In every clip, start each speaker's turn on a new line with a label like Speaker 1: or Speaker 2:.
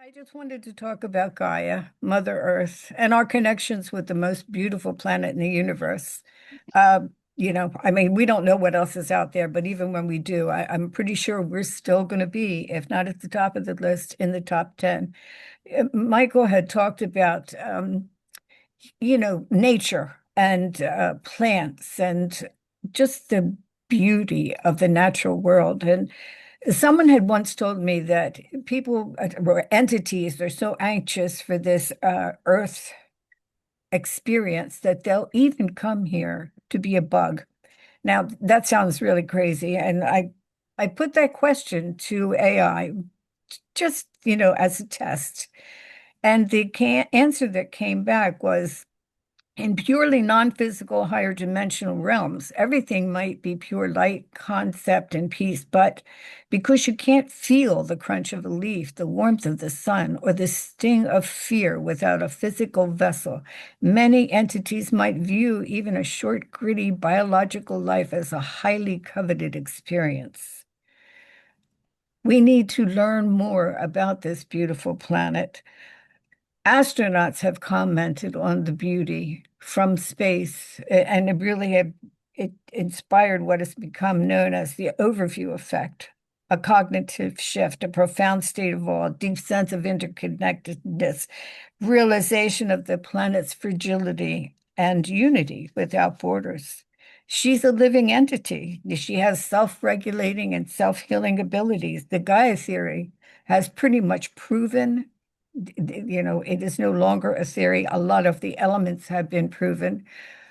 Speaker 1: I just wanted to talk about Gaia, Mother Earth, and our connections with the most beautiful planet in the universe. I mean, we don't know what else is out there, but even when we do, I'm pretty sure we're still going to be, if not at the top of the list, in the top 10. Michael had talked about, nature and plants and just the beauty of the natural world. And someone had once told me that people or entities are so anxious for this Earth experience that they'll even come here to be a bug. Now, that sounds really crazy, and I put that question to AI just, as a test. And the answer that came back was in purely non-physical higher dimensional realms, everything might be pure light, concept, and peace, but because you can't feel the crunch of a leaf, the warmth of the sun, or the sting of fear without a physical vessel, many entities might view even a short, gritty biological life as a highly coveted experience. We need to learn more about this beautiful planet. Astronauts have commented on the beauty from space, and it inspired what has become known as the overview effect, a cognitive shift, a profound state of awe, deep sense of interconnectedness, realization of the planet's fragility and unity without borders. She's a living entity. She has self-regulating and self-healing abilities. The Gaia theory has pretty much proven it is no longer a theory. A lot of the elements have been proven.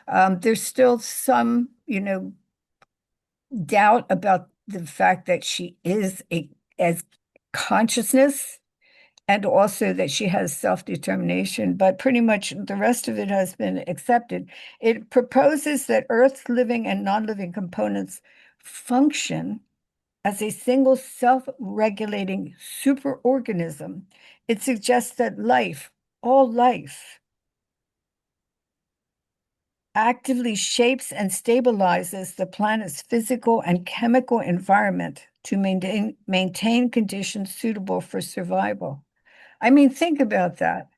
Speaker 1: There's still some, doubt about the fact that she is as consciousness and also that she has self-determination, but pretty much the rest of it has been accepted. It proposes that Earth's living and non-living components function as a single self-regulating superorganism. It suggests that life, all life, actively shapes and stabilizes the planet's physical and chemical environment to maintain conditions suitable for survival. I mean, think about that.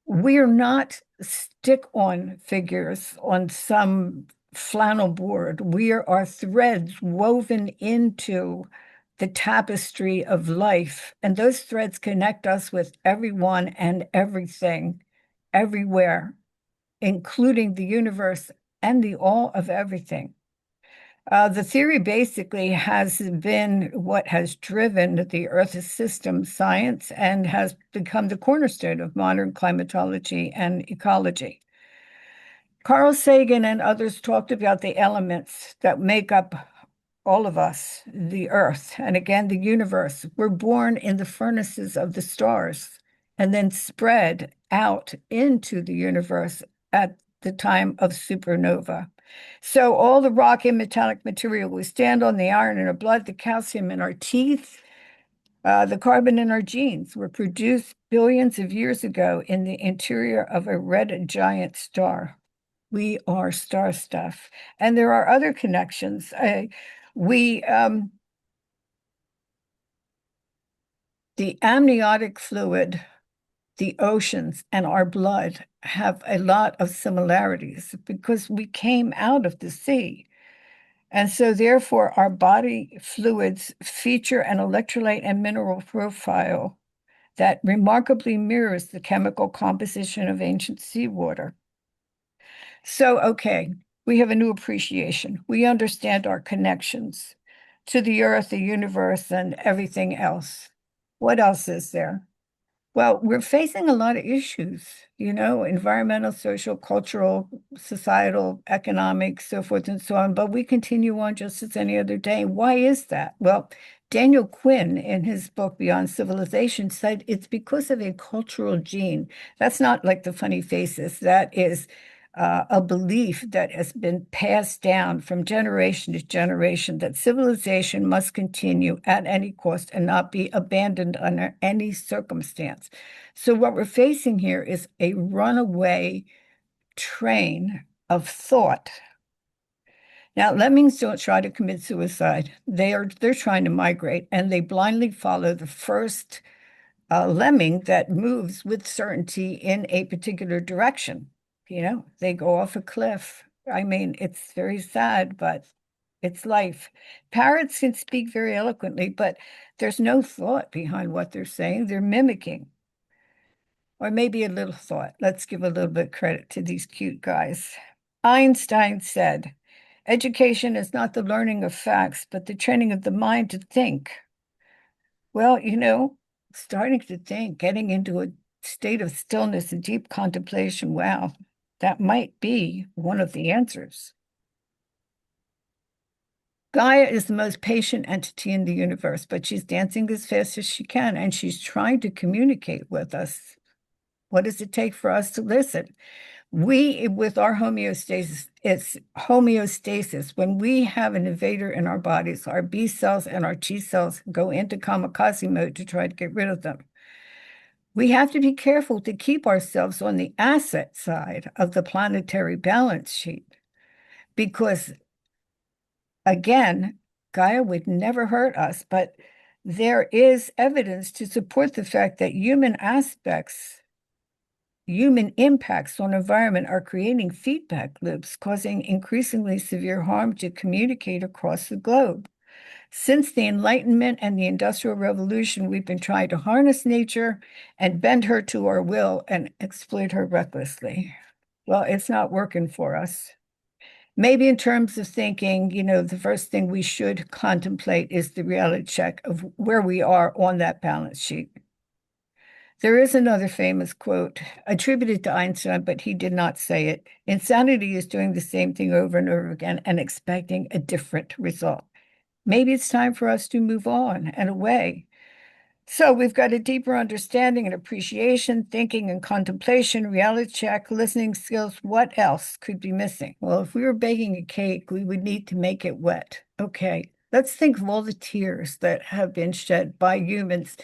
Speaker 1: We're not stick-on figures on some flannel board. We are threads woven into the tapestry of life, and those threads connect us with everyone and everything, everywhere, including the universe and the all of everything. The theory basically has been what has driven the Earth system science and has become the cornerstone of modern climatology and ecology. Carl Sagan and others talked about the elements that make up all of us, the Earth, and again, the universe. We're born in the furnaces of the stars and then spread out into the universe at the time of supernova. So all the rock and metallic material we stand on, the iron in our blood, the calcium in our teeth, the carbon in our genes were produced billions of years ago in the interior of a red giant star. We are star stuff. And there are other connections. We The amniotic fluid, the oceans, and our blood have a lot of similarities because we came out of the sea. And so, therefore, our body fluids feature an electrolyte and mineral profile that remarkably mirrors the chemical composition of ancient seawater. So, okay, we have a new appreciation. We understand our connections to the earth, the universe, and everything else. What else is there? Well, we're facing a lot of issues, environmental, social, cultural, societal, economic, so forth and so on, but we continue on just as any other day. Why is that? Well, Daniel Quinn, in his book Beyond Civilization, said it's because of a cultural gene. That's not like the funny faces. That is a belief that has been passed down from generation to generation that civilization must continue at any cost and not be abandoned under any circumstance. So, what we're facing here is a runaway train of thought. Now, lemmings don't try to commit suicide. They're trying to migrate, and they blindly follow the first a lemming that moves with certainty in a particular direction. They go off a cliff. I mean, it's very sad, but it's life. Parrots can speak very eloquently, but there's no thought behind what they're saying. They're mimicking, or maybe a little thought. Let's give a little bit of credit to these cute guys. Einstein said, education is not the learning of facts, but the training of the mind to think. Well, starting to think, getting into a state of stillness and deep contemplation, wow, that might be one of the answers. Gaia is the most patient entity in the universe, but she's dancing as fast as she can, and she's trying to communicate with us. What does it take for us to listen? We, with our homeostasis, it's homeostasis. When we have an invader in our bodies, our B cells and our T cells go into kamikaze mode to try to get rid of them. We have to be careful to keep ourselves on the asset side of the planetary balance sheet because, again, Gaia would never hurt us, but there is evidence to support the fact that human impacts on environment are creating feedback loops, causing increasingly severe harm to communicate across the globe. Since the Enlightenment and the Industrial Revolution, we've been trying to harness nature and bend her to our will and exploit her recklessly. Well, it's not working for us. Maybe in terms of thinking, the first thing we should contemplate is the reality check of where we are on that balance sheet. There is another famous quote attributed to Einstein, but he did not say it. Insanity is doing the same thing over and over again and expecting a different result. Maybe it's time for us to move on and away. So we've got a deeper understanding and appreciation, thinking and contemplation, reality check, listening skills. What else could be missing? Well, if we were baking a cake, we would need to make it wet. Okay, let's think of all the tears that have been shed by humans.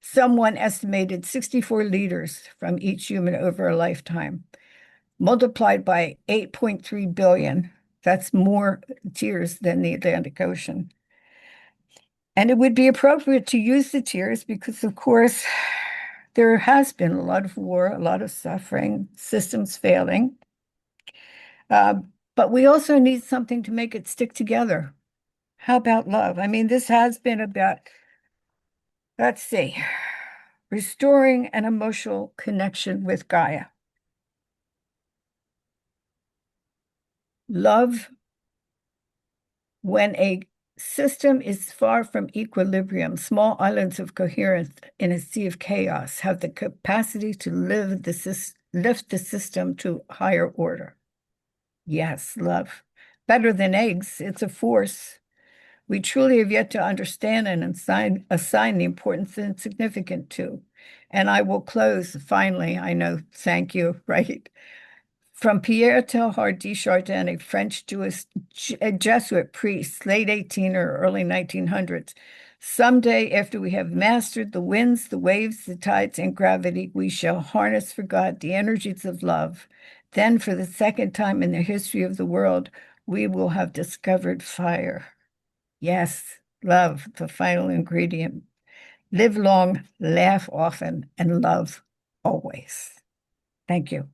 Speaker 1: Someone estimated 64 liters from each human over a lifetime, multiplied by 8.3 billion. That's more tears than the Atlantic Ocean. And it would be appropriate to use the tears because, of course, there has been a lot of war, a lot of suffering, systems failing. But we also need something to make it stick together. How about love? I mean, this has been about, let's see, restoring an emotional connection with Gaia. Love, when a system is far from equilibrium, small islands of coherence in a sea of chaos have the capacity to lift the system to higher order. Yes, love. Better than eggs, it's a force we truly have yet to understand and assign the importance and significance to. And I will close finally, I know, thank you, right? From Pierre Teilhard de Chardin, a French Jesuit priest, late 18 or early 1900s. Someday, after we have mastered the winds, the waves, the tides, and gravity, we shall harness for God the energies of love. Then, for the second time in the history of the world, we will have discovered fire. Yes, love, the final ingredient. Live long, laugh often, and love always. Thank you.